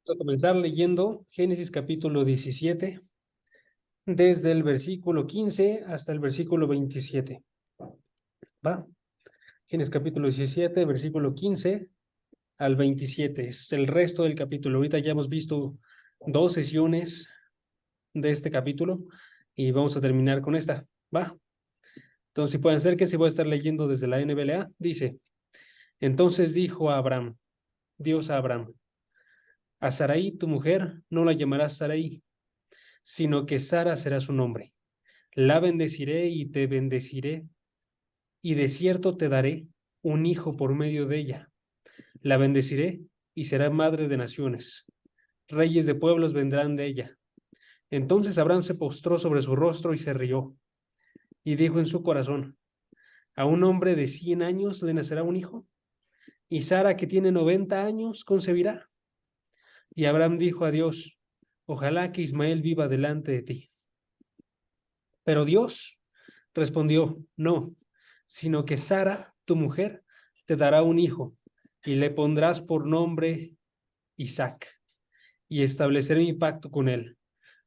Vamos a comenzar leyendo Génesis capítulo 17, desde el versículo 15 hasta el versículo 27. ¿Va? Génesis capítulo 17, versículo 15 al 27. Es el resto del capítulo. Ahorita ya hemos visto dos sesiones de este capítulo y vamos a terminar con esta. ¿Va? Entonces, si pueden ser que si voy a estar leyendo desde la NBLA, dice: Entonces dijo a Abraham, Dios a Abraham: A Sarai, tu mujer, no la llamarás Sarai, sino que Sara será su nombre. La bendeciré y te bendeciré, y de cierto te daré un hijo por medio de ella. La bendeciré y será madre de naciones. Reyes de pueblos vendrán de ella. Entonces Abraham se postró sobre su rostro y se rió, y dijo en su corazón: ¿A un hombre de 100 años le nacerá un hijo? ¿Y Sara, que tiene 90 años, concebirá? Y Abraham dijo a Dios: Ojalá que Ismael viva delante de ti. Pero Dios respondió: No, sino que Sara, tu mujer, te dará un hijo, y le pondrás por nombre Isaac, y estableceré mi pacto con él,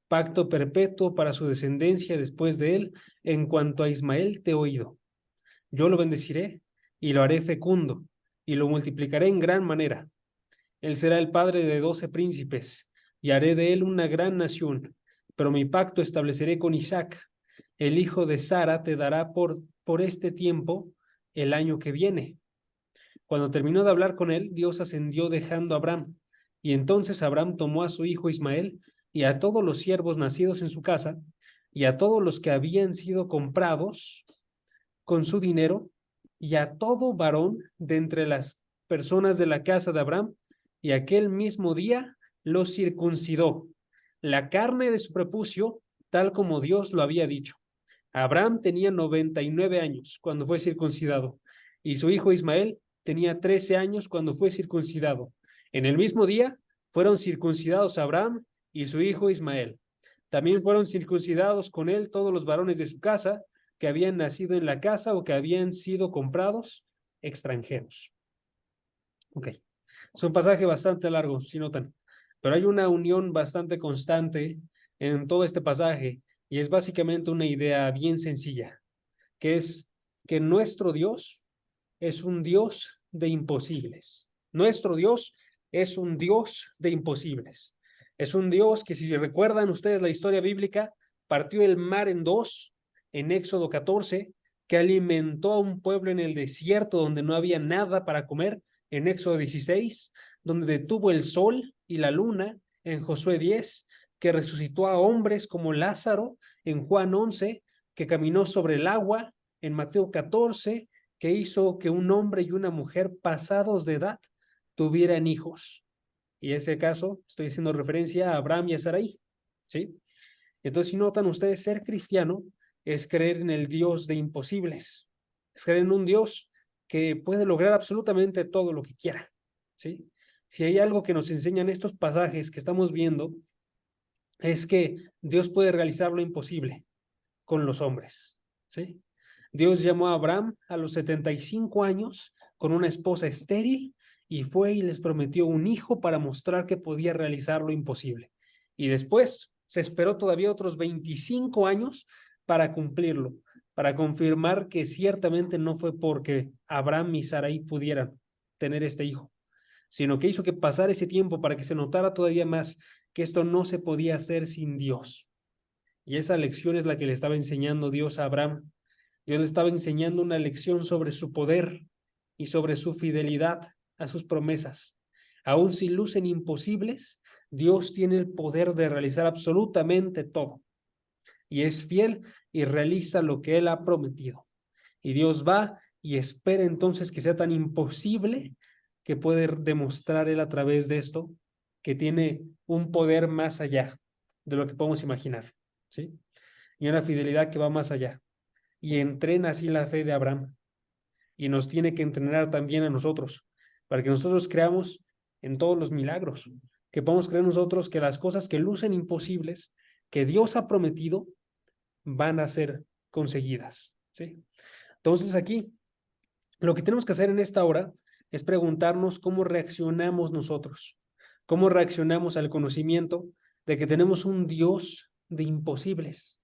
pacto perpetuo para su descendencia después de él, en cuanto a Ismael te he oído. Yo lo bendeciré, y lo haré fecundo, y lo multiplicaré en gran manera. Él será el padre de 12 príncipes, y haré de él una gran nación, pero mi pacto estableceré con Isaac. El hijo de Sara te dará por este tiempo el año que viene. Cuando terminó de hablar con él, Dios ascendió dejando a Abraham. Y entonces Abraham tomó a su hijo Ismael y a todos los siervos nacidos en su casa y a todos los que habían sido comprados con su dinero y a todo varón de entre las personas de la casa de Abraham, y aquel mismo día los circuncidó, la carne de su prepucio, tal como Dios lo había dicho. Abraham tenía 99 años cuando fue circuncidado, y su hijo Ismael tenía 13 años cuando fue circuncidado. En el mismo día fueron circuncidados Abraham y su hijo Ismael. También fueron circuncidados con él todos los varones de su casa, que habían nacido en la casa o que habían sido comprados extranjeros. Ok, es un pasaje bastante largo, si notan, pero hay una unión bastante constante en todo este pasaje y es básicamente una idea bien sencilla, que es que nuestro Dios es un Dios de imposibles. Nuestro Dios es un Dios de imposibles. Es un Dios que, si recuerdan ustedes la historia bíblica, partió el mar en dos en Éxodo 14, que alimentó a un pueblo en el desierto donde no había nada para comer en Éxodo 16, donde detuvo el sol y la luna en Josué 10, que resucitó a hombres como Lázaro en Juan 11, que caminó sobre el agua en Mateo 14, que hizo que un hombre y una mujer pasados de edad tuvieran hijos. Y en ese caso estoy haciendo referencia a Abraham y a Sarai, ¿sí? Entonces, si notan ustedes, ser cristiano es creer en el Dios de imposibles, es creer en un Dios que puede lograr absolutamente todo lo que quiera, ¿sí? Si hay algo que nos enseñan estos pasajes que estamos viendo, es que Dios puede realizar lo imposible con los hombres, ¿sí? Dios llamó a Abraham a los 75 años con una esposa estéril y fue y les prometió un hijo para mostrar que podía realizar lo imposible. Y después se esperó todavía otros 25 años para cumplirlo, para confirmar que ciertamente no fue porque Abraham y Sarai pudieran tener este hijo, sino que hizo que pasara ese tiempo para que se notara todavía más que esto no se podía hacer sin Dios. Y esa lección es la que le estaba enseñando Dios a Abraham. Dios le estaba enseñando una lección sobre su poder y sobre su fidelidad a sus promesas. Aun si lucen imposibles, Dios tiene el poder de realizar absolutamente todo. Y es fiel y realiza lo que Él ha prometido. Y Dios va y espera entonces que sea tan imposible que puede demostrar Él a través de esto que tiene un poder más allá de lo que podemos imaginar, ¿sí? Y una fidelidad que va más allá. Y entrena así la fe de Abraham. Y nos tiene que entrenar también a nosotros, para que nosotros creamos en todos los milagros, que podamos creer nosotros que las cosas que lucen imposibles, que Dios ha prometido, van a ser conseguidas, ¿sí? Entonces aquí, lo que tenemos que hacer en esta hora es preguntarnos cómo reaccionamos nosotros, ¿Cómo reaccionamos al conocimiento de que tenemos un Dios de imposibles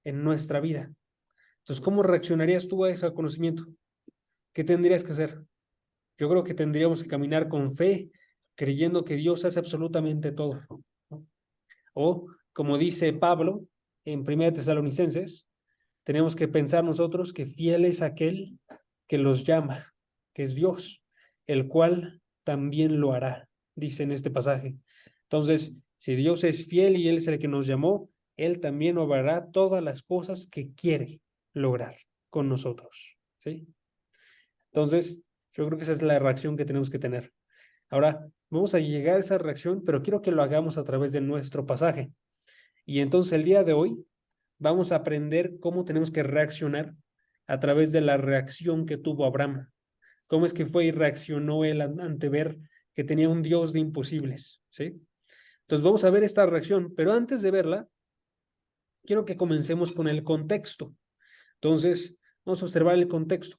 en nuestra vida? Entonces, ¿cómo reaccionarías tú a ese conocimiento? ¿Qué tendrías que hacer? Yo creo que tendríamos que caminar con fe, creyendo que Dios hace absolutamente todo, ¿no? O, como dice Pablo en 1 Tesalonicenses, tenemos que pensar nosotros que fiel es aquel que los llama, que es Dios, el cual también lo hará, dice en este pasaje. Entonces, si Dios es fiel y Él es el que nos llamó, Él también obrará todas las cosas que quiere lograr con nosotros, ¿sí? Entonces, yo creo que esa es la reacción que tenemos que tener. Ahora, vamos a llegar a esa reacción, pero quiero que lo hagamos a través de nuestro pasaje. Y entonces el día de hoy vamos a aprender cómo tenemos que reaccionar a través de la reacción que tuvo Abraham. Cómo es que fue y reaccionó él ante ver que tenía un Dios de imposibles, ¿sí? Entonces vamos a ver esta reacción, pero antes de verla, quiero que comencemos con el contexto. Entonces, vamos a observar el contexto.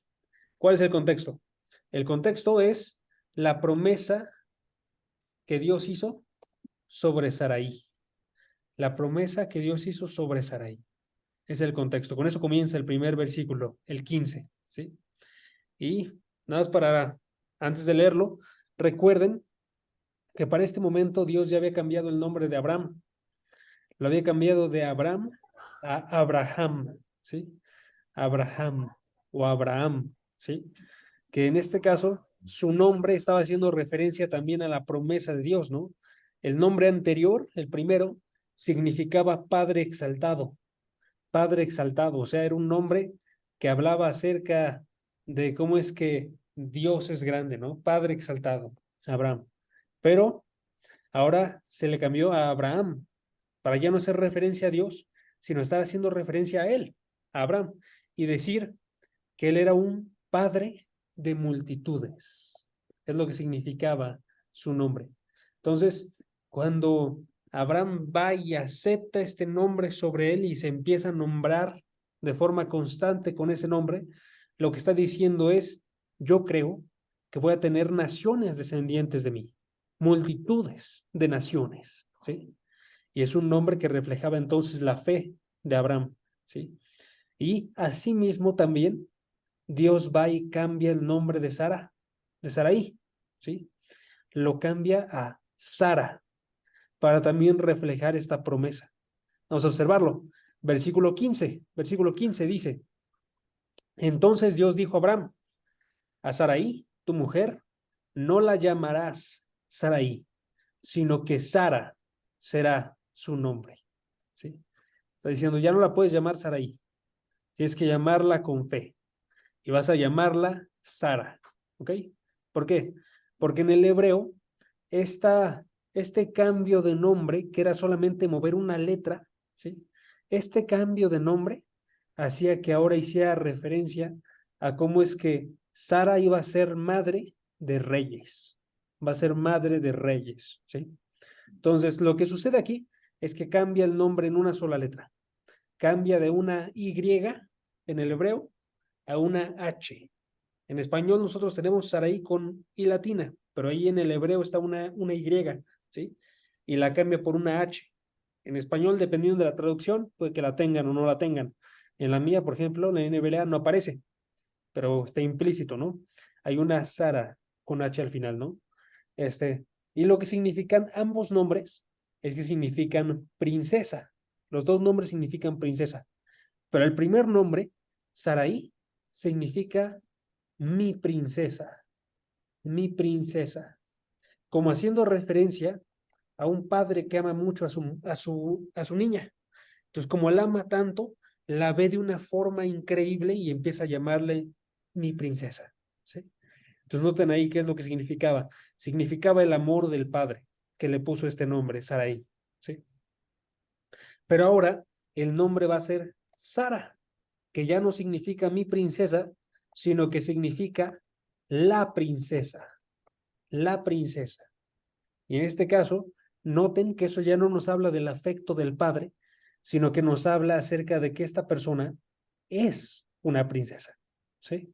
¿Cuál es el contexto? El contexto es la promesa que Dios hizo sobre Saraí. La promesa que Dios hizo sobre Saraí. Es el contexto. Con eso comienza el primer versículo, el 15, ¿sí? Y nada más para, antes de leerlo, recuerden que para este momento Dios ya había cambiado el nombre de Abraham. Lo había cambiado de Abraham a Abraham, ¿sí? Abraham o Abraham, ¿sí? Que en este caso su nombre estaba haciendo referencia también a la promesa de Dios, ¿no? El nombre anterior, el primero, significaba Padre exaltado, o sea, era un nombre que hablaba acerca de cómo es que Dios es grande, ¿no? Padre exaltado, Abraham. Pero ahora se le cambió a Abraham, para ya no hacer referencia a Dios, sino estar haciendo referencia a él, a Abraham, y decir que él era un padre de multitudes. Es lo que significaba su nombre. Entonces, cuando Abraham va y acepta este nombre sobre él y se empieza a nombrar de forma constante con ese nombre, lo que está diciendo es, yo creo que voy a tener naciones descendientes de mí, multitudes de naciones, ¿sí? Y es un nombre que reflejaba entonces la fe de Abraham, ¿sí? Y asimismo también Dios va y cambia el nombre de Sara, de Saraí, ¿sí? Lo cambia a Sara para también reflejar esta promesa. Vamos a observarlo. Versículo 15 dice, entonces Dios dijo a Abraham, a Saraí, tu mujer, no la llamarás Saraí, sino que Sara será su nombre, ¿sí? Está diciendo, ya no la puedes llamar Saraí, tienes que llamarla con fe y vas a llamarla Sara, ¿ok? ¿Por qué? Porque en el hebreo, este cambio de nombre, que era solamente mover una letra, ¿sí? Este cambio de nombre hacía que ahora hiciera referencia a cómo es que Sara iba a ser madre de reyes, va a ser madre de reyes, ¿sí? Entonces, lo que sucede aquí es que cambia el nombre en una sola letra, cambia de una Y en el hebreo a una H. En español nosotros tenemos Saraí con I latina, pero ahí en el hebreo está una Y, ¿sí? Y la cambia por una H. En español, dependiendo de la traducción, puede que la tengan o no la tengan. En la mía, por ejemplo, la NBLA no aparece, pero está implícito, ¿no? Hay una Sara con H al final, ¿no? Y lo que significan ambos nombres es que significan princesa. Los dos nombres significan princesa. Pero el primer nombre, Saraí, significa mi princesa, mi princesa, como haciendo referencia a un padre que ama mucho a su niña. Entonces, como la ama tanto, la ve de una forma increíble y empieza a llamarle mi princesa, ¿sí? Entonces, noten ahí qué es lo que significaba. Significaba el amor del padre que le puso este nombre, Saraí, ¿sí? Pero ahora el nombre va a ser Sara, que ya no significa mi princesa, sino que significa la princesa, la princesa. Y en este caso, noten que eso ya no nos habla del afecto del padre, sino que nos habla acerca de que esta persona es una princesa, ¿sí?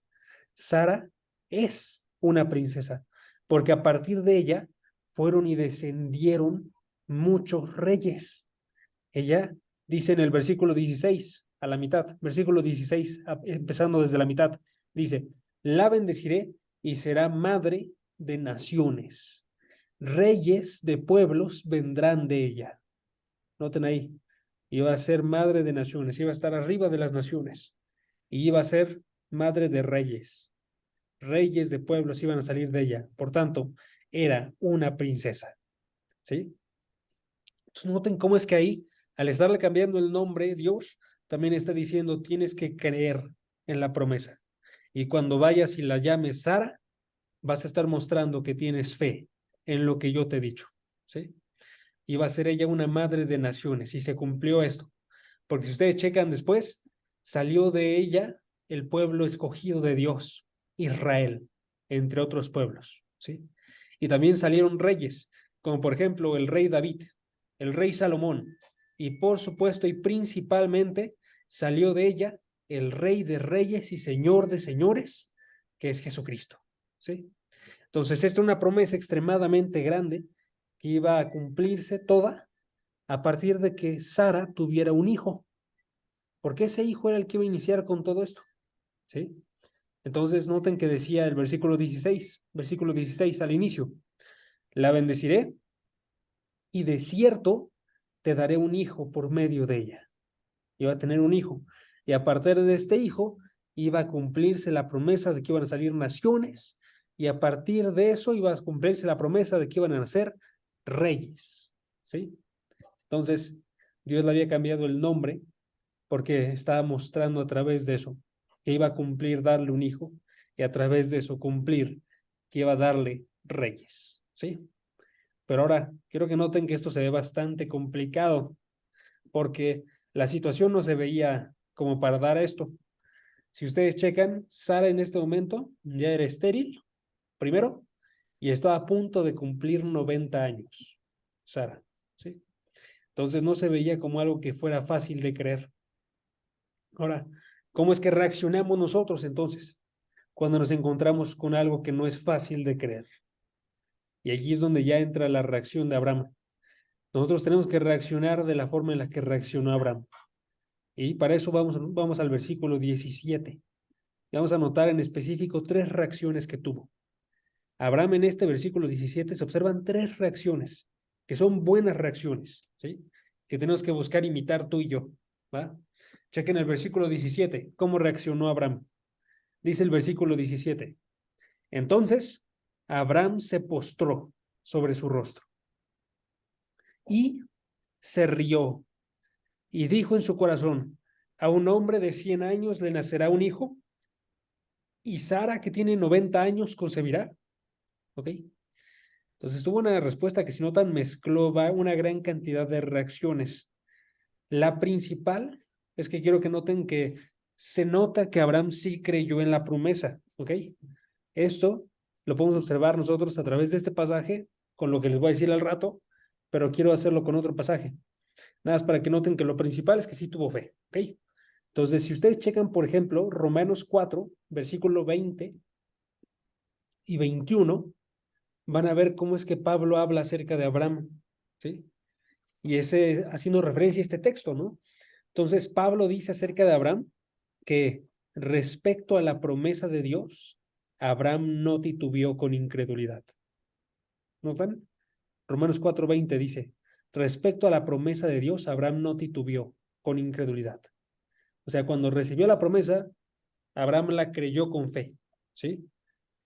Sara es una princesa, porque a partir de ella fueron y descendieron muchos reyes. Ella dice en el versículo 16, a la mitad, versículo 16, empezando desde la mitad, dice, la bendeciré y será madre de naciones. Reyes de pueblos vendrán de ella. Noten ahí, iba a ser madre de naciones, iba a estar arriba de las naciones y iba a ser madre de reyes. Reyes de pueblos iban a salir de ella. Por tanto, era una princesa. ¿Sí? Entonces, noten cómo es que ahí, al estarle cambiando el nombre, Dios también está diciendo, tienes que creer en la promesa. Y cuando vayas y la llames Sara, vas a estar mostrando que tienes fe en lo que yo te he dicho. ¿Sí? Y va a ser ella una madre de naciones. Y se cumplió esto. Porque si ustedes checan después, salió de ella el pueblo escogido de Dios, Israel, entre otros pueblos. ¿Sí? Y también salieron reyes, como por ejemplo el rey David, el rey Salomón, y por supuesto y principalmente salió de ella el rey de reyes y señor de señores, que es Jesucristo. ¿Sí? Entonces, esta es una promesa extremadamente grande que iba a cumplirse toda a partir de que Sara tuviera un hijo, porque ese hijo era el que iba a iniciar con todo esto. ¿Sí? Entonces, noten que decía el versículo 16 al inicio, la bendeciré y de cierto te daré un hijo por medio de ella. Iba a tener un hijo. Y a partir de este hijo iba a cumplirse la promesa de que iban a salir naciones y a partir de eso iba a cumplirse la promesa de que iban a nacer reyes. ¿Sí? Entonces, Dios le había cambiado el nombre porque estaba mostrando a través de eso que iba a cumplir darle un hijo y a través de eso cumplir que iba a darle reyes. ¿Sí? Pero ahora quiero que noten que esto se ve bastante complicado porque la situación no se veía como para dar esto. Si ustedes checan, Sara en este momento ya era estéril, primero, y estaba a punto de cumplir 90 años. Sara, ¿sí? Entonces no se veía como algo que fuera fácil de creer. Ahora, ¿cómo es que reaccionamos nosotros entonces cuando nos encontramos con algo que no es fácil de creer? Y allí es donde ya entra la reacción de Abraham. Nosotros tenemos que reaccionar de la forma en la que reaccionó Abraham. Y para eso vamos al versículo 17. Y vamos a notar en específico 3 reacciones que tuvo. Abraham en este versículo 17 se observan 3 reacciones, que son buenas reacciones, ¿sí? Que tenemos que buscar imitar tú y yo, ¿va? Chequen el versículo 17, cómo reaccionó Abraham. Dice el versículo 17, entonces Abraham se postró sobre su rostro y se rió y dijo en su corazón, a un hombre de 100 años le nacerá un hijo y Sara, que tiene 90 años, concebirá. ¿Ok? Entonces tuvo una respuesta que si notan mezcló una gran cantidad de reacciones. La principal es que quiero que noten que se nota que Abraham sí creyó en la promesa. ¿Ok? Esto lo podemos observar nosotros a través de este pasaje, con lo que les voy a decir al rato, pero quiero hacerlo con otro pasaje. Nada más para que noten que lo principal es que sí tuvo fe. ¿Ok? Entonces, si ustedes checan, por ejemplo, Romanos 4, versículo 20 y 21, van a ver cómo es que Pablo habla acerca de Abraham, ¿sí? Y ese haciendo referencia a este texto, ¿no? Entonces, Pablo dice acerca de Abraham que respecto a la promesa de Dios, Abraham no titubeó con incredulidad. ¿Notan? Romanos 4:20 dice, respecto a la promesa de Dios, Abraham no titubeó con incredulidad. O sea, cuando recibió la promesa, Abraham la creyó con fe, ¿sí?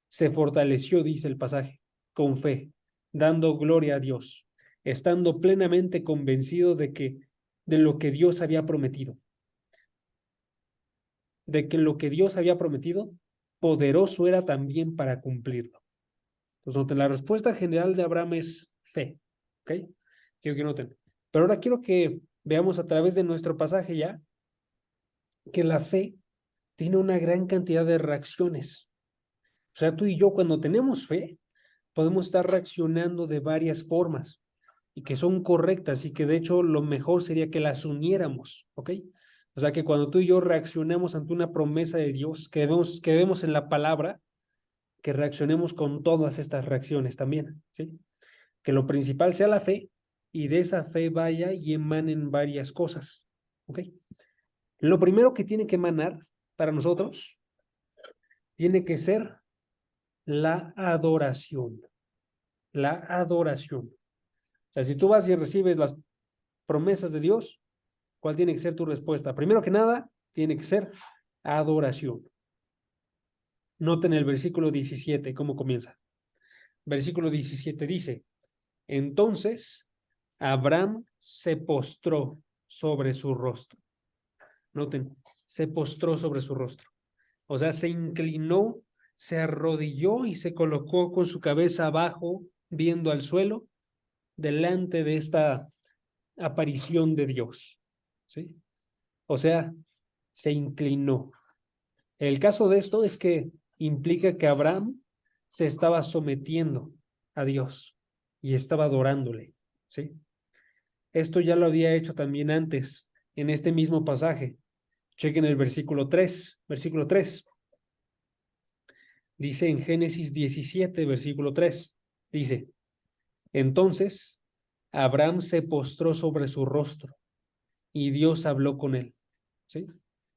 Se fortaleció, dice el pasaje, con fe, dando gloria a Dios, estando plenamente convencido de lo que Dios había prometido, de que lo que Dios había prometido, poderoso era también para cumplirlo. Entonces, la respuesta general de Abraham es fe, ¿ok? Quiero que noten. Pero ahora quiero que veamos a través de nuestro pasaje ya que la fe tiene una gran cantidad de reacciones. O sea, tú y yo cuando tenemos fe, podemos estar reaccionando de varias formas y que son correctas y que de hecho lo mejor sería que las uniéramos, ¿ok? O sea, que cuando tú y yo reaccionemos ante una promesa de Dios que vemos en la palabra, que reaccionemos con todas estas reacciones también, ¿sí? que lo principal sea la fe y de esa fe vaya y emanen varias cosas. ¿Ok? Lo primero que tiene que emanar para nosotros tiene que ser la adoración. La adoración. O sea, si tú vas y recibes las promesas de Dios, ¿cuál tiene que ser tu respuesta? Primero que nada, tiene que ser adoración. Noten el versículo 17, cómo comienza. Versículo 17 dice, entonces Abraham se postró sobre su rostro. Noten, se postró sobre su rostro. O sea, se inclinó, se arrodilló y se colocó con su cabeza abajo, viendo al suelo, delante de esta aparición de Dios. ¿Sí? O sea, se inclinó. El caso de esto es que implica que Abraham se estaba sometiendo a Dios y estaba adorándole. ¿Sí? Esto ya lo había hecho también antes, en este mismo pasaje. Chequen el versículo 3. Versículo 3. Dice en Génesis 17, versículo 3. Dice, entonces Abraham se postró sobre su rostro y Dios habló con él. ¿Sí?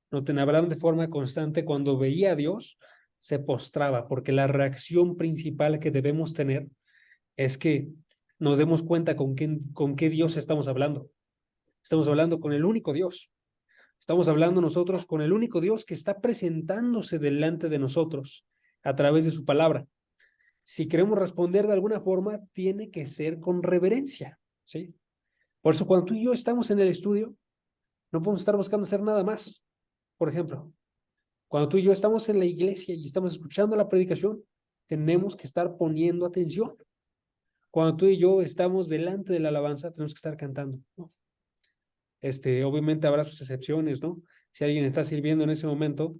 Noten, Abraham de forma constante cuando veía a Dios se postraba, porque la reacción principal que debemos tener es que nos demos cuenta con qué Dios estamos hablando. Estamos hablando con el único Dios. Estamos hablando nosotros con el único Dios que está presentándose delante de nosotros a través de su palabra. Si queremos responder de alguna forma, tiene que ser con reverencia, ¿sí? Por eso cuando tú y yo estamos en el estudio, no podemos estar buscando hacer nada más. Por ejemplo, cuando tú y yo estamos en la iglesia y estamos escuchando la predicación, tenemos que estar poniendo atención. Cuando tú y yo estamos delante de la alabanza, tenemos que estar cantando, ¿no? Obviamente habrá sus excepciones, ¿no? Si alguien está sirviendo en ese momento,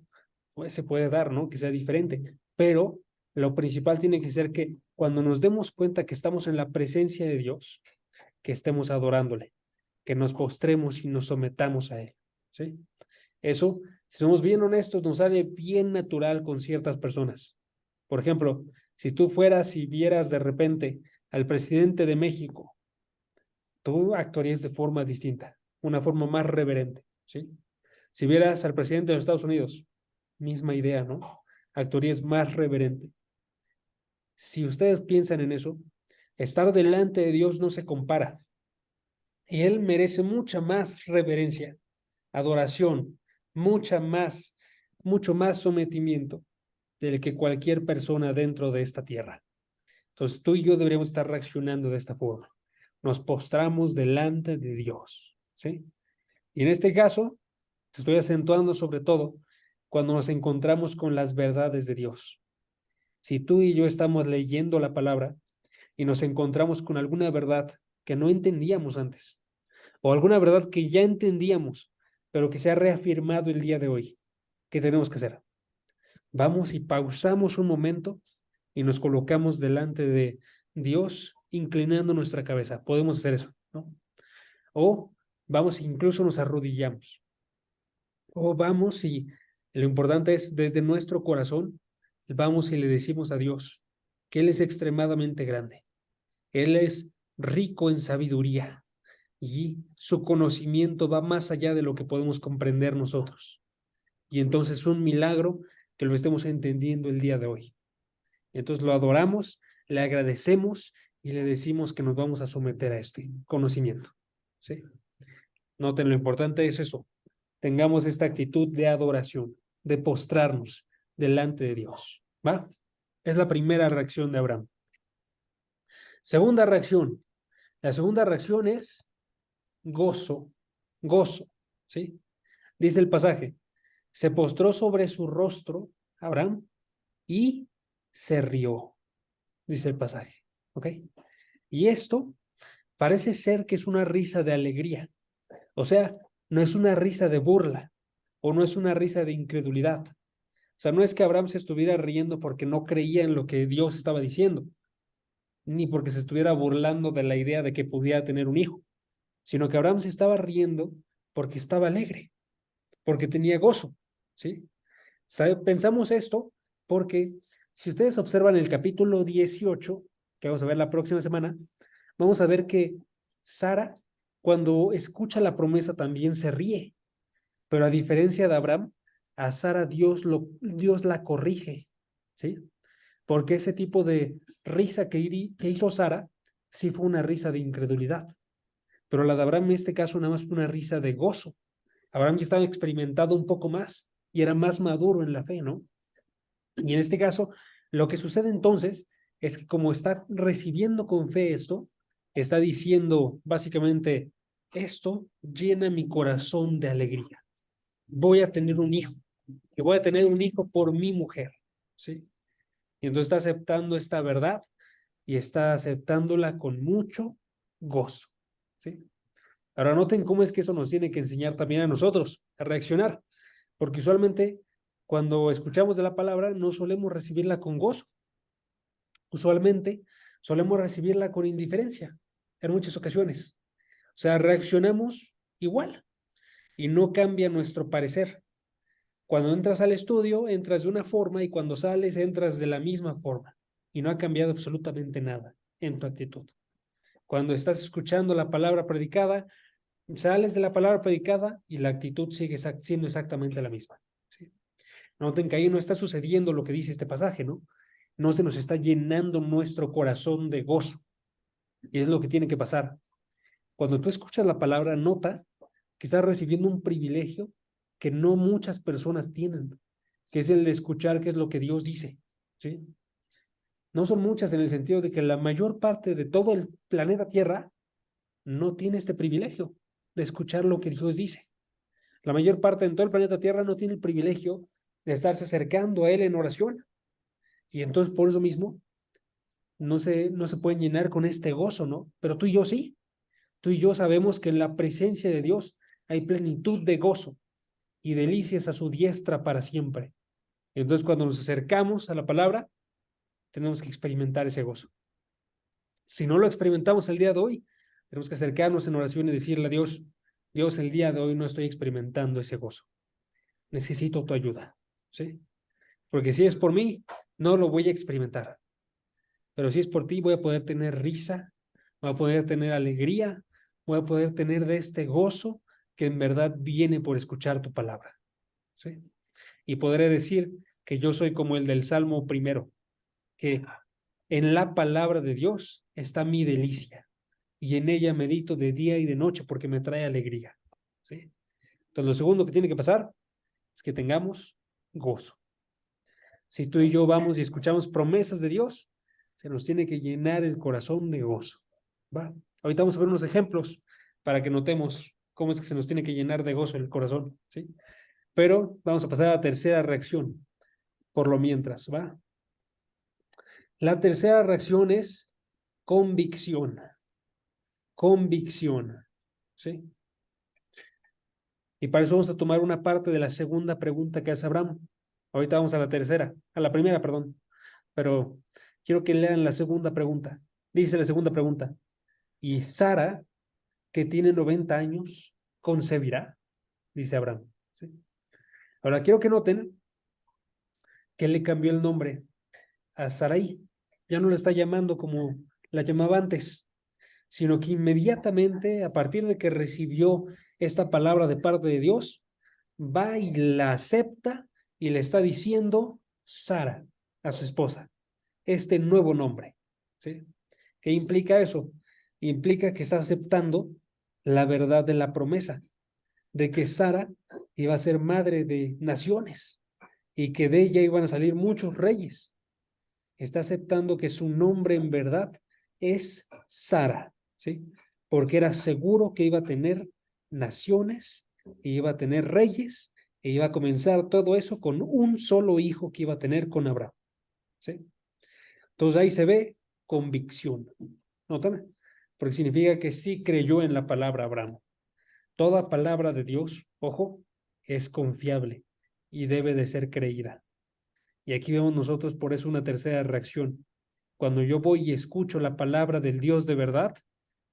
pues se puede dar, ¿no? Que sea diferente. Pero lo principal tiene que ser que cuando nos demos cuenta que estamos en la presencia de Dios, que estemos adorándole, que nos postremos y nos sometamos a Él, ¿sí? Eso, si somos bien honestos, nos sale bien natural con ciertas personas. Por ejemplo, si tú fueras y vieras de repente al presidente de México, tú actuarías de forma distinta, una forma más reverente, ¿sí? Si vieras al presidente de los Estados Unidos, misma idea, ¿no? Actuarías más reverente. Si ustedes piensan en eso, estar delante de Dios no se compara. Y Él merece mucha más reverencia, adoración, mucho más sometimiento del que cualquier persona dentro de esta tierra. Entonces tú y yo deberíamos estar reaccionando de esta forma. Nos postramos delante de Dios, ¿sí? Y en este caso, te estoy acentuando sobre todo cuando nos encontramos con las verdades de Dios. Si tú y yo estamos leyendo la palabra y nos encontramos con alguna verdad que no entendíamos antes, o alguna verdad que ya entendíamos, pero que se ha reafirmado el día de hoy, ¿qué tenemos que hacer? Vamos y pausamos un momento y nos colocamos delante de Dios, inclinando nuestra cabeza. Podemos hacer eso, ¿no? O vamos, incluso nos arrodillamos. O vamos y lo importante es desde nuestro corazón, vamos y le decimos a Dios que Él es extremadamente grande. Él es rico en sabiduría y su conocimiento va más allá de lo que podemos comprender nosotros. Y entonces es un milagro que lo estemos entendiendo el día de hoy. Entonces lo adoramos, le agradecemos y le decimos que nos vamos a someter a este conocimiento. ¿Sí? Noten, lo importante es eso. Tengamos esta actitud de adoración, de postrarnos delante de Dios. ¿Va? Es la primera reacción de Abraham. Segunda reacción. La segunda reacción es gozo, gozo. ¿Sí? Dice el pasaje, se postró sobre su rostro, Abraham, y se rió, dice el pasaje. ¿Ok? Y esto parece ser que es una risa de alegría. O sea, no es una risa de burla o no es una risa de incredulidad. O sea, no es que Abraham se estuviera riendo porque no creía en lo que Dios estaba diciendo, ni porque se estuviera burlando de la idea de que pudiera tener un hijo, sino que Abraham se estaba riendo porque estaba alegre, porque tenía gozo, ¿sí? Pensamos esto porque si ustedes observan el capítulo 18, que vamos a ver la próxima semana, vamos a ver que Sara, cuando escucha la promesa, también se ríe. Pero a diferencia de Abraham, a Sara Dios la corrige, ¿sí? Porque ese tipo de risa que hizo Sara, sí fue una risa de incredulidad. Pero la de Abraham en este caso nada más fue una risa de gozo. Abraham ya estaba experimentado un poco más y era más maduro en la fe, ¿no? Y en este caso, lo que sucede entonces es que como está recibiendo con fe esto, está diciendo básicamente, esto llena mi corazón de alegría. Voy a tener un hijo y voy a tener un hijo por mi mujer, ¿sí? Y entonces está aceptando esta verdad y está aceptándola con mucho gozo, ¿sí? Ahora noten cómo es que eso nos tiene que enseñar también a nosotros a reaccionar, porque usualmente cuando escuchamos de la palabra no solemos recibirla con gozo, usualmente solemos recibirla con indiferencia en muchas ocasiones. O sea, reaccionamos igual y no cambia nuestro parecer. Cuando entras al estudio, entras de una forma y cuando sales, entras de la misma forma y no ha cambiado absolutamente nada en tu actitud. Cuando estás escuchando la palabra predicada, sales de la palabra predicada y la actitud sigue siendo exactamente la misma. ¿Sí? Noten que ahí no está sucediendo lo que dice este pasaje, ¿no? No se nos está llenando nuestro corazón de gozo. Y es lo que tiene que pasar. Cuando tú escuchas la palabra, nota que estás recibiendo un privilegio que no muchas personas tienen, que es el de escuchar qué es lo que Dios dice, ¿sí? No son muchas en el sentido de que la mayor parte de todo el planeta Tierra no tiene este privilegio de escuchar lo que Dios dice. La mayor parte en todo el planeta Tierra no tiene el privilegio de estarse acercando a Él en oración. Y entonces por eso mismo no se pueden llenar con este gozo, ¿no? Pero tú y yo sí. Tú y yo sabemos que en la presencia de Dios hay plenitud de gozo y delicias a su diestra para siempre. Entonces cuando nos acercamos a la palabra, tenemos que experimentar ese gozo. Si no lo experimentamos el día de hoy, tenemos que acercarnos en oración y decirle a Dios, Dios, el día de hoy no estoy experimentando ese gozo. Necesito tu ayuda, ¿sí? Porque si es por mí, no lo voy a experimentar. Pero si es por ti, voy a poder tener risa, voy a poder tener alegría, voy a poder tener de este gozo que en verdad viene por escuchar tu palabra, ¿sí? Y podré decir que yo soy como el del Salmo primero, que en la palabra de Dios está mi delicia y en ella medito de día y de noche porque me trae alegría, ¿sí? Entonces, lo segundo que tiene que pasar es que tengamos gozo. Si tú y yo vamos y escuchamos promesas de Dios, se nos tiene que llenar el corazón de gozo, ¿va? Ahorita vamos a ver unos ejemplos para que notemos cómo es que se nos tiene que llenar de gozo el corazón, ¿sí? Pero vamos a pasar a la tercera reacción, por lo mientras, ¿va? La tercera reacción es convicción, convicción, ¿sí? Y para eso vamos a tomar una parte de la segunda pregunta que hace Abraham. Ahorita vamos a la tercera, a la primera, perdón. Pero quiero que lean la segunda pregunta. Dice la segunda pregunta. ¿Y Sara, que tiene 90 años, concebirá? Dice Abraham. ¿Sí? Ahora quiero que noten que le cambió el nombre a Sarai. Ya no la está llamando como la llamaba antes, sino que inmediatamente, a partir de que recibió esta palabra de parte de Dios, va y la acepta y le está diciendo Sara a su esposa, este nuevo nombre. ¿Sí? ¿Qué implica eso? Implica que está aceptando la verdad de la promesa, de que Sara iba a ser madre de naciones y que de ella iban a salir muchos reyes. Está aceptando que su nombre en verdad es Sara, ¿sí? Porque era seguro que iba a tener naciones, e iba a tener reyes, e iba a comenzar todo eso con un solo hijo que iba a tener con Abraham, ¿sí? Entonces ahí se ve convicción, ¿notan? Porque significa que sí creyó en la palabra Abraham. Toda palabra de Dios, ojo, es confiable y debe de ser creída. Y aquí vemos nosotros por eso una tercera reacción. Cuando yo voy y escucho la palabra del Dios de verdad,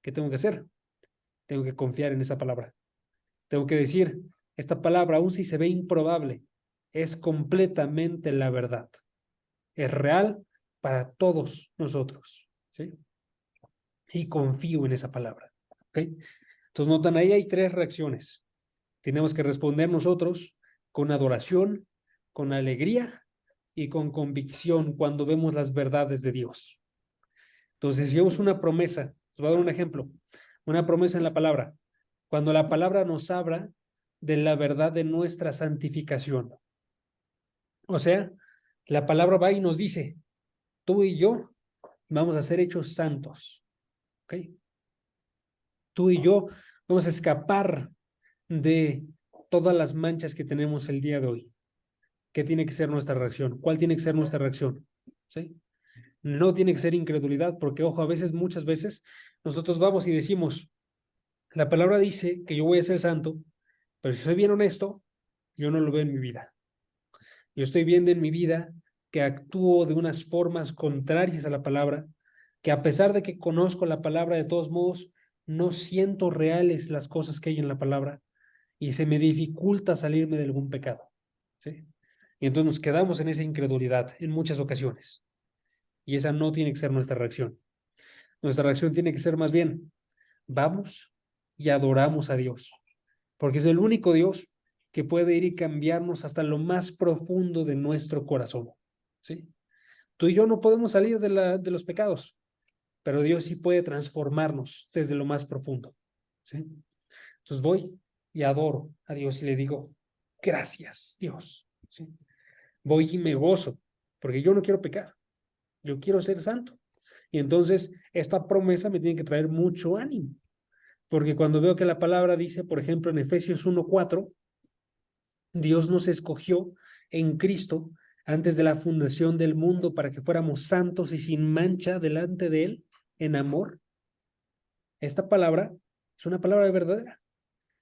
¿qué tengo que hacer? Tengo que confiar en esa palabra. Tengo que decir, esta palabra, aun si se ve improbable, es completamente la verdad. Es real para todos nosotros, ¿sí? y confío en esa palabra. ¿Ok? Entonces notan, ahí hay tres reacciones. Tenemos que responder nosotros con adoración, con alegría y con convicción cuando vemos las verdades de Dios. Entonces, si vemos una promesa, les voy a dar un ejemplo, una promesa en la palabra. Cuando la palabra nos habla de la verdad de nuestra santificación. O sea, la palabra va y nos dice, tú y yo vamos a ser hechos santos. ¿Ok? Tú y yo vamos a escapar de todas las manchas que tenemos el día de hoy. ¿Qué tiene que ser nuestra reacción? ¿Cuál tiene que ser nuestra reacción? ¿Sí? No tiene que ser incredulidad, porque, ojo, a veces, muchas veces, nosotros vamos y decimos, la palabra dice que yo voy a ser santo, pero si soy bien honesto, yo no lo veo en mi vida. Yo estoy viendo en mi vida que actúo de unas formas contrarias a la palabra, que a pesar de que conozco la palabra, de todos modos, no siento reales las cosas que hay en la palabra y se me dificulta salirme de algún pecado. ¿Sí? Y entonces nos quedamos en esa incredulidad en muchas ocasiones. Y esa no tiene que ser nuestra reacción. Nuestra reacción tiene que ser más bien, vamos y adoramos a Dios, porque es el único Dios que puede ir y cambiarnos hasta lo más profundo de nuestro corazón. ¿Sí? Tú y yo no podemos salir de los pecados, pero Dios sí puede transformarnos desde lo más profundo. ¿Sí? Entonces voy y adoro a Dios y le digo, gracias, Dios. ¿Sí? Voy y me gozo, porque yo no quiero pecar, yo quiero ser santo. Y entonces esta promesa me tiene que traer mucho ánimo, porque cuando veo que la palabra dice, por ejemplo, en Efesios 1:4, Dios nos escogió en Cristo antes de la fundación del mundo para que fuéramos santos y sin mancha delante de Él en amor. Esta palabra es una palabra verdadera.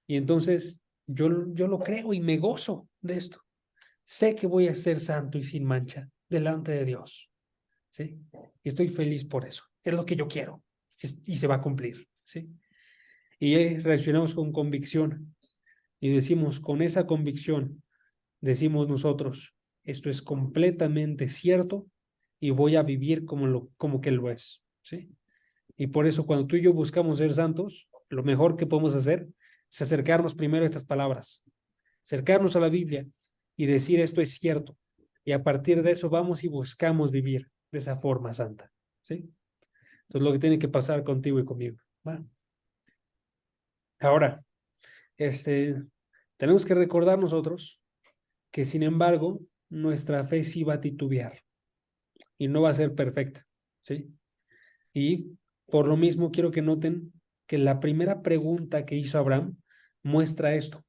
Y entonces yo lo creo y me gozo de esto. Sé que voy a ser santo y sin mancha delante de Dios. ¿Sí? Y estoy feliz por eso. Es lo que yo quiero y se va a cumplir. ¿Sí? Y reaccionamos con convicción y decimos, con esa convicción, decimos nosotros, esto es completamente cierto y voy a vivir como que lo es. ¿Sí? Y por eso cuando tú y yo buscamos ser santos, lo mejor que podemos hacer es acercarnos primero a estas palabras, acercarnos a la Biblia y decir esto es cierto. Y a partir de eso vamos y buscamos vivir de esa forma santa. ¿Sí? Entonces lo que tiene que pasar contigo y conmigo. ¿Va? Ahora, tenemos que recordar nosotros que sin embargo nuestra fe sí va a titubear y no va a ser perfecta. ¿Sí? Y por lo mismo quiero que noten que la primera pregunta que hizo Abraham muestra esto,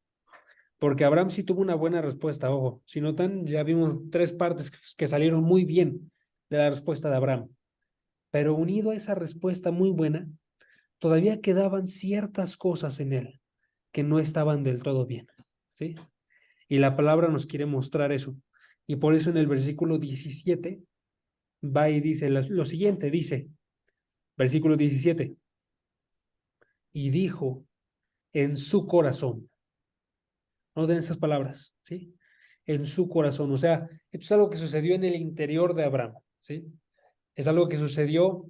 porque Abraham sí tuvo una buena respuesta, ojo, si notan, ya vimos tres partes que salieron muy bien de la respuesta de Abraham, pero unido a esa respuesta muy buena, todavía quedaban ciertas cosas en él que no estaban del todo bien, ¿sí? Y la palabra nos quiere mostrar eso. Y por eso en el versículo 17 va y dice lo siguiente, dice, versículo 17, y dijo en su corazón. Noten esas palabras, ¿sí? En su corazón. O sea, esto es algo que sucedió en el interior de Abraham, ¿sí? Es algo que sucedió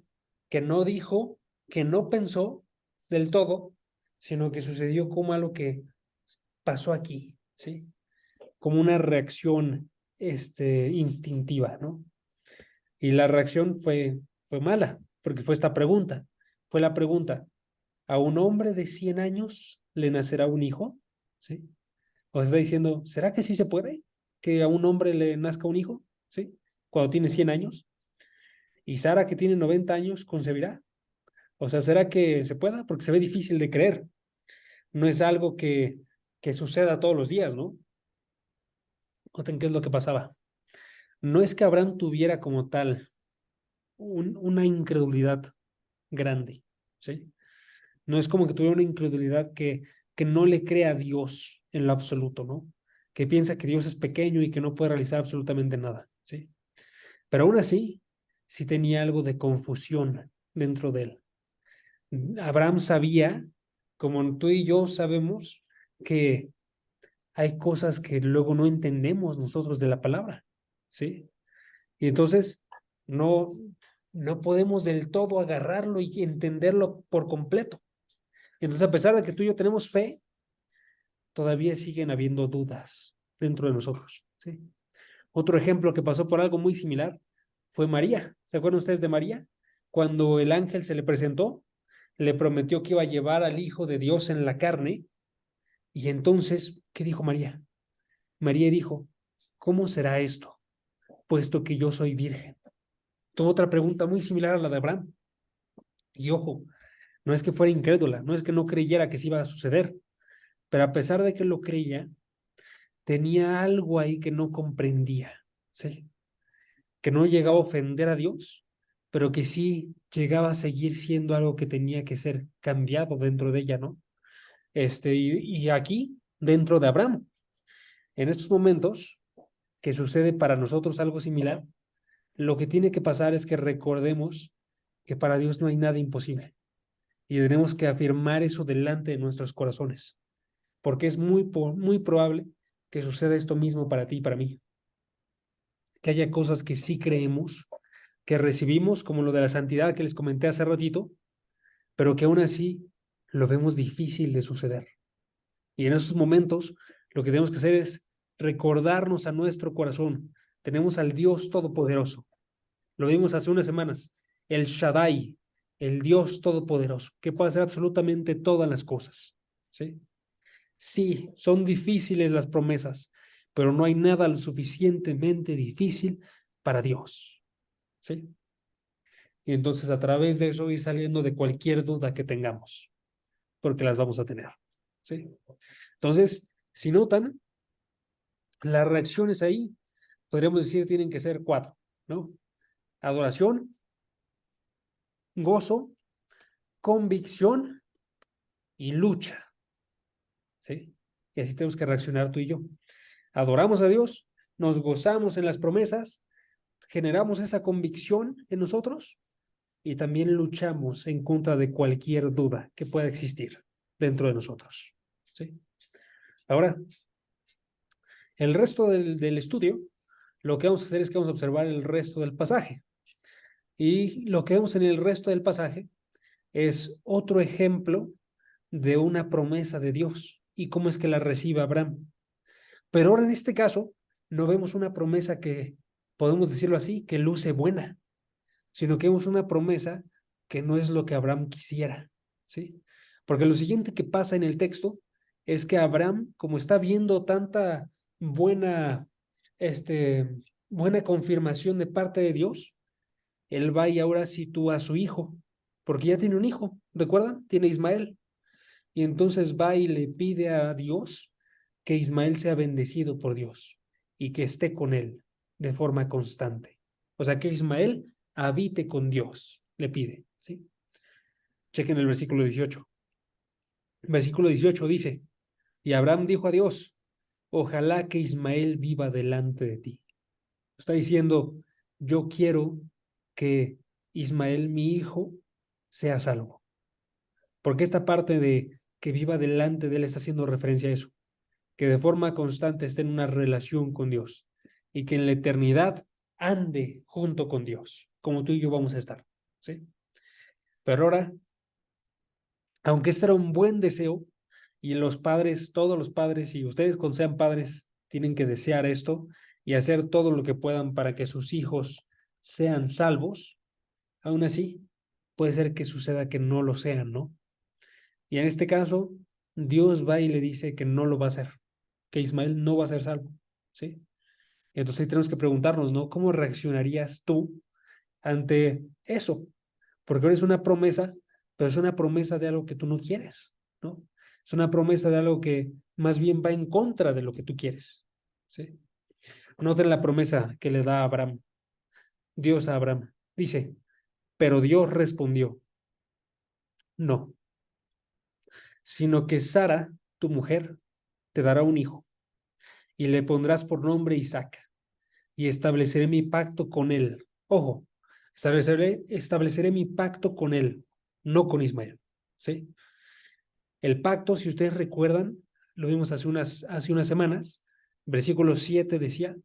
que no dijo, que no pensó del todo, sino que sucedió como algo que pasó aquí, ¿sí? Como una reacción, instintiva, ¿no? Y la reacción fue mala, porque fue esta pregunta. Fue la pregunta, ¿a un hombre de 100 años le nacerá un hijo? ¿Sí? O está diciendo, ¿será que sí se puede que a un hombre le nazca un hijo? ¿Sí? Cuando tiene 100 años. ¿Y Sara, que tiene 90 años, concebirá? O sea, ¿será que se pueda? Porque se ve difícil de creer. No es algo que suceda todos los días, ¿no? Noten qué es lo que pasaba. No es que Abraham tuviera como tal una incredulidad grande, ¿sí? No es como que tuviera una incredulidad que no le crea a Dios en lo absoluto, ¿no? Que piensa que Dios es pequeño y que no puede realizar absolutamente nada, ¿sí? Pero aún así, sí tenía algo de confusión dentro de él. Abraham sabía, como tú y yo sabemos, que hay cosas que luego no entendemos nosotros de la palabra, ¿sí? Y entonces, no, no podemos del todo agarrarlo y entenderlo por completo. Entonces, a pesar de que tú y yo tenemos fe, todavía siguen habiendo dudas dentro de nosotros, ¿sí? Otro ejemplo que pasó por algo muy similar fue María. ¿Se acuerdan ustedes de María? Cuando el ángel se le presentó, le prometió que iba a llevar al Hijo de Dios en la carne. Y entonces, ¿qué dijo María? María dijo, ¿cómo será esto, puesto que yo soy virgen? Tuvo otra pregunta muy similar a la de Abraham. Y ojo, no es que fuera incrédula, no es que no creyera que sí iba a suceder, pero a pesar de que lo creía, tenía algo ahí que no comprendía, ¿sí? Que no llegaba a ofender a Dios, pero que sí llegaba a seguir siendo algo que tenía que ser cambiado dentro de ella, ¿no? Y aquí, dentro de Abraham, en estos momentos que sucede para nosotros algo similar, lo que tiene que pasar es que recordemos que para Dios no hay nada imposible y tenemos que afirmar eso delante de nuestros corazones, porque es muy probable que suceda esto mismo para ti y para mí, que haya cosas que sí creemos, que recibimos, como lo de la santidad que les comenté hace ratito, pero que aún así lo vemos difícil de suceder. Y en esos momentos lo que tenemos que hacer es recordarnos a nuestro corazón, tenemos al Dios Todopoderoso. Lo vimos hace unas semanas, el Shaddai, el Dios Todopoderoso, que puede hacer absolutamente todas las cosas. ¿Sí? Sí, son difíciles las promesas, pero no hay nada lo suficientemente difícil para Dios. ¿Sí? Y entonces a través de eso ir saliendo de cualquier duda que tengamos, porque las vamos a tener. ¿Sí? Entonces, si notan, las reacciones ahí, podríamos decir, tienen que ser 4, ¿no? Adoración, gozo, convicción y lucha. ¿Sí? Y así tenemos que reaccionar tú y yo. Adoramos a Dios, nos gozamos en las promesas, generamos esa convicción en nosotros y también luchamos en contra de cualquier duda que pueda existir dentro de nosotros. ¿Sí? Ahora, el resto del estudio, lo que vamos a hacer es que vamos a observar el resto del pasaje. Y lo que vemos en el resto del pasaje es otro ejemplo de una promesa de Dios y cómo es que la recibe Abraham. Pero ahora en este caso no vemos una promesa que, podemos decirlo así, que luce buena, sino que vemos una promesa que no es lo que Abraham quisiera, ¿sí? Porque lo siguiente que pasa en el texto es que Abraham, como está viendo tanta buena, este, buena confirmación de parte de Dios, él va y ahora sitúa a su hijo, porque ya tiene un hijo, ¿recuerdan? Tiene Ismael. Y entonces va y le pide a Dios que Ismael sea bendecido por Dios y que esté con él de forma constante. O sea, que Ismael habite con Dios, le pide, ¿sí? Chequen el versículo 18. Versículo 18 dice, y Abraham dijo a Dios, ojalá que Ismael viva delante de ti. Está diciendo, yo quiero que Ismael, mi hijo, sea salvo. Porque esta parte de que viva delante de él está haciendo referencia a eso, que de forma constante esté en una relación con Dios y que en la eternidad ande junto con Dios, como tú y yo vamos a estar, ¿sí? Pero ahora, aunque este era un buen deseo, y los padres, todos los padres, y ustedes cuando sean padres, tienen que desear esto y hacer todo lo que puedan para que sus hijos sean salvos, aún así, puede ser que suceda que no lo sean, ¿no? Y en este caso, Dios va y le dice que no lo va a hacer, que Ismael no va a ser salvo, ¿sí? Entonces ahí tenemos que preguntarnos, ¿no? ¿Cómo reaccionarías tú ante eso? Porque ahora es una promesa, pero es una promesa de algo que tú no quieres, ¿no? Es una promesa de algo que más bien va en contra de lo que tú quieres, ¿sí? Noten la promesa que le da a Abraham, Dios a Abraham. Dice, pero Dios respondió, no, sino que Sara, tu mujer, te dará un hijo y le pondrás por nombre Isaac y estableceré mi pacto con él. Ojo, estableceré mi pacto con él, no con Ismael, ¿sí? El pacto, si ustedes recuerdan, lo vimos hace unas semanas, versículo 7 decía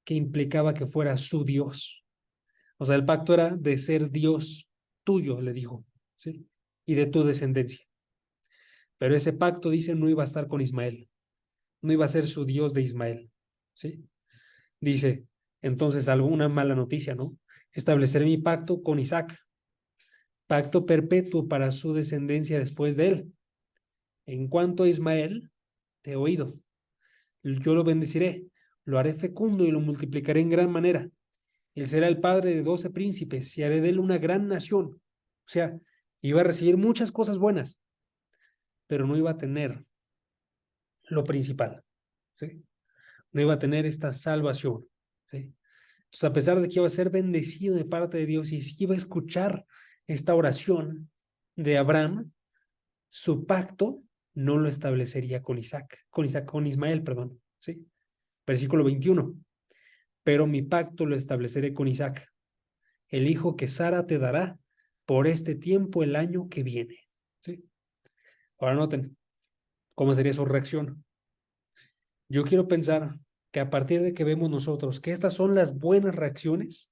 que implicaba que fuera su Dios. O sea, el pacto era de ser Dios tuyo, le dijo, ¿sí? Y de tu descendencia. Pero ese pacto, dice, no iba a estar con Ismael, no iba a ser su Dios de Ismael, ¿sí? Dice, entonces, alguna mala noticia, ¿no? Estableceré mi pacto con Isaac, pacto perpetuo para su descendencia después de él. En cuanto a Ismael, te he oído, yo lo bendeciré, lo haré fecundo y lo multiplicaré en gran manera. Él será el padre de 12 príncipes y haré de él una gran nación. O sea, iba a recibir muchas cosas buenas, pero no iba a tener lo principal, ¿sí? No iba a tener esta salvación, ¿sí? Entonces, a pesar de que iba a ser bendecido de parte de Dios y sí iba a escuchar esta oración de Abraham, su pacto no lo establecería con Ismael, perdón, ¿sí? Versículo 21. Pero mi pacto lo estableceré con Isaac, el hijo que Sara te dará por este tiempo el año que viene, ¿sí? Ahora noten cómo sería su reacción. Yo quiero pensar que a partir de que vemos nosotros que estas son las buenas reacciones,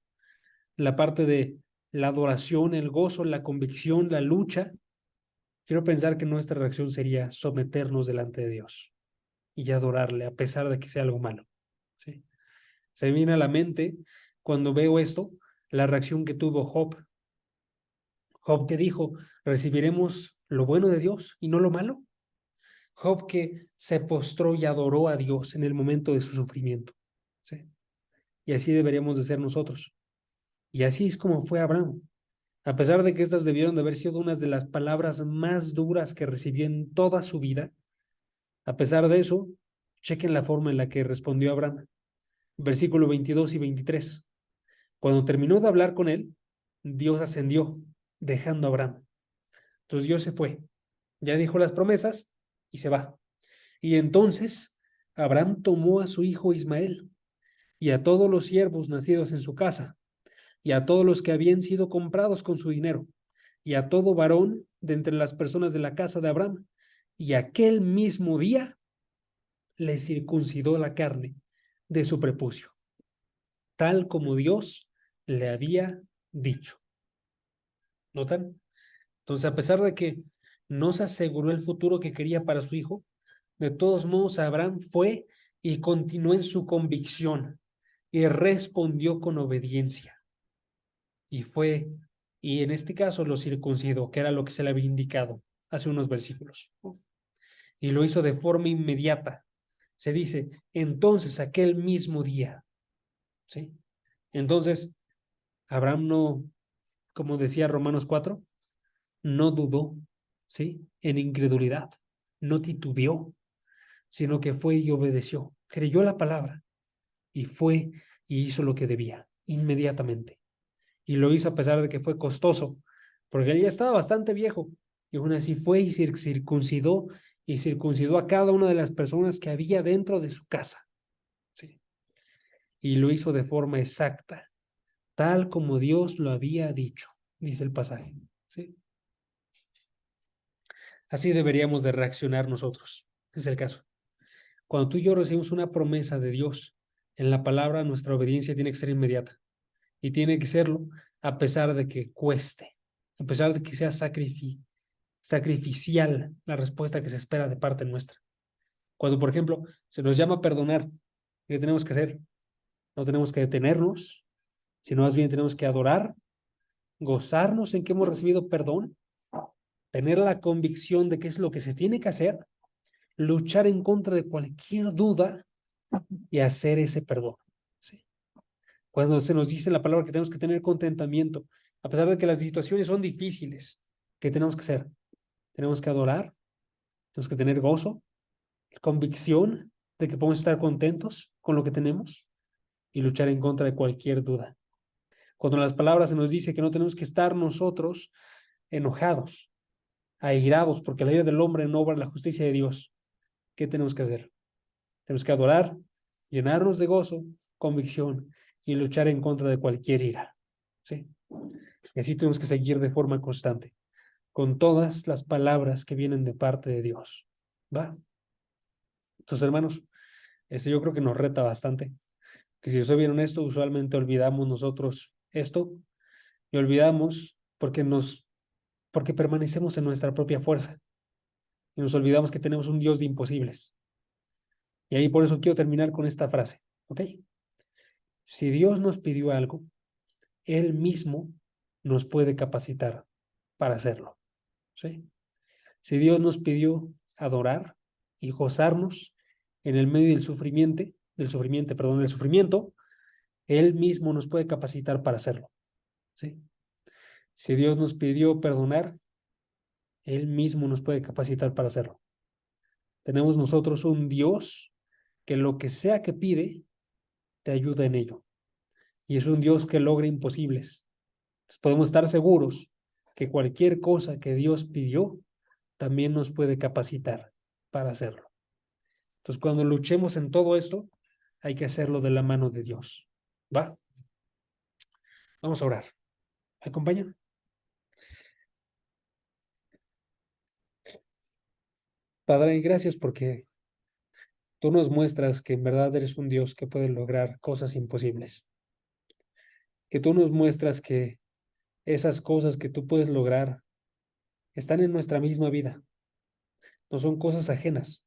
la parte de la adoración, el gozo, la convicción, la lucha, quiero pensar que nuestra reacción sería someternos delante de Dios y adorarle a pesar de que sea algo malo, ¿sí? Se me viene a la mente cuando veo esto, la reacción que tuvo Job. Job que dijo, recibiremos lo bueno de Dios y no lo malo. Job que se postró y adoró a Dios en el momento de su sufrimiento, ¿sí? Y así deberíamos de ser nosotros. Y así es como fue Abraham. A pesar de que estas debieron de haber sido unas de las palabras más duras que recibió en toda su vida, a pesar de eso, chequen la forma en la que respondió Abraham. Versículo 22 y 23. Cuando terminó de hablar con él, Dios ascendió, dejando a Abraham. Entonces Dios se fue, ya dijo las promesas y se va. Y entonces Abraham tomó a su hijo Ismael y a todos los siervos nacidos en su casa y a todos los que habían sido comprados con su dinero y a todo varón de entre las personas de la casa de Abraham. Y aquel mismo día le circuncidó la carne de su prepucio, tal como Dios le había dicho. ¿Notan? Entonces, a pesar de que no se aseguró el futuro que quería para su hijo, de todos modos Abraham fue y continuó en su convicción y respondió con obediencia. Y fue, y en este caso lo circuncidó, que era lo que se le había indicado hace unos versículos. Y lo hizo de forma inmediata. Se dice, entonces aquel mismo día, ¿sí? Entonces, Abraham no, como decía Romanos 4, no dudó, ¿sí? En incredulidad, no titubeó, sino que fue y obedeció, creyó la palabra y fue y hizo lo que debía inmediatamente. Y lo hizo a pesar de que fue costoso, porque él ya estaba bastante viejo y aún así fue y circuncidó a cada una de las personas que había dentro de su casa, ¿sí? Y lo hizo de forma exacta, tal como Dios lo había dicho, dice el pasaje, ¿sí? Así deberíamos de reaccionar nosotros, es el caso. Cuando tú y yo recibimos una promesa de Dios en la palabra, nuestra obediencia tiene que ser inmediata y tiene que serlo a pesar de que cueste, a pesar de que sea sacrificial la respuesta que se espera de parte nuestra. Cuando, por ejemplo, se nos llama a perdonar, ¿qué tenemos que hacer? No tenemos que detenernos, sino más bien tenemos que adorar, gozarnos en que hemos recibido perdón, tener la convicción de qué es lo que se tiene que hacer, luchar en contra de cualquier duda y hacer ese perdón, ¿sí? Cuando se nos dice en la palabra que tenemos que tener contentamiento, a pesar de que las situaciones son difíciles, ¿qué tenemos que hacer? Tenemos que adorar, tenemos que tener gozo, convicción de que podemos estar contentos con lo que tenemos y luchar en contra de cualquier duda. Cuando las palabras se nos dice que no tenemos que estar nosotros enojados, airados, porque la ira del hombre no obra la justicia de Dios, ¿qué tenemos que hacer? Tenemos que adorar, llenarnos de gozo, convicción y luchar en contra de cualquier ira, ¿sí? Y así tenemos que seguir de forma constante, con todas las palabras que vienen de parte de Dios, ¿va? Entonces, hermanos, eso yo creo que nos reta bastante, que si yo soy bien honesto, usualmente olvidamos nosotros esto y olvidamos porque permanecemos en nuestra propia fuerza y nos olvidamos que tenemos un Dios de imposibles. Y ahí por eso quiero terminar con esta frase, ¿ok? Si Dios nos pidió algo, Él mismo nos puede capacitar para hacerlo, ¿sí? Si Dios nos pidió adorar y gozarnos en el medio del sufrimiento, Él mismo nos puede capacitar para hacerlo, ¿sí? Si Dios nos pidió perdonar, Él mismo nos puede capacitar para hacerlo. Tenemos nosotros un Dios que lo que sea que pide, te ayuda en ello. Y es un Dios que logra imposibles. Entonces podemos estar seguros que cualquier cosa que Dios pidió, también nos puede capacitar para hacerlo. Entonces, cuando luchemos en todo esto, hay que hacerlo de la mano de Dios. ¿Va? Vamos a orar. ¿Me acompañan? Padre, gracias porque tú nos muestras que en verdad eres un Dios que puede lograr cosas imposibles. Que tú nos muestras que esas cosas que tú puedes lograr están en nuestra misma vida. No son cosas ajenas,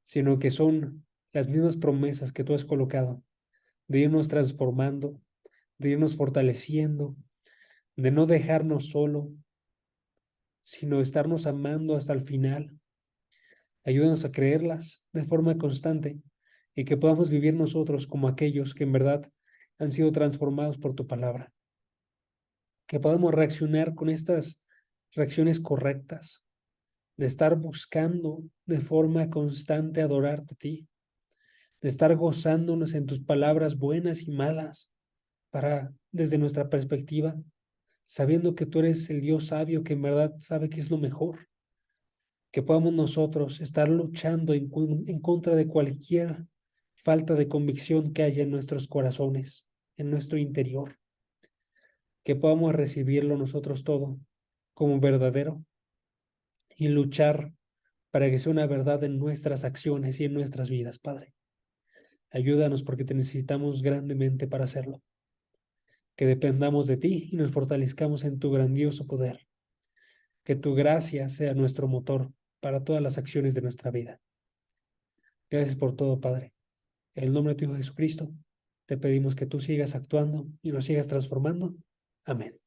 sino que son las mismas promesas que tú has colocado de irnos transformando, de irnos fortaleciendo, de no dejarnos solo, sino estarnos amando hasta el final. Ayúdanos a creerlas de forma constante y que podamos vivir nosotros como aquellos que en verdad han sido transformados por tu palabra. Que podamos reaccionar con estas reacciones correctas, de estar buscando de forma constante adorarte a ti, de estar gozándonos en tus palabras buenas y malas, para, desde nuestra perspectiva, sabiendo que tú eres el Dios sabio que en verdad sabe qué es lo mejor, que podamos nosotros estar luchando en contra de cualquier falta de convicción que haya en nuestros corazones, en nuestro interior, que podamos recibirlo nosotros todo como verdadero y luchar para que sea una verdad en nuestras acciones y en nuestras vidas, Padre. Ayúdanos porque te necesitamos grandemente para hacerlo. Que dependamos de ti y nos fortalezcamos en tu grandioso poder. Que tu gracia sea nuestro motor para todas las acciones de nuestra vida. Gracias por todo, Padre. En el nombre de tu Hijo Jesucristo, te pedimos que tú sigas actuando y nos sigas transformando. Amén.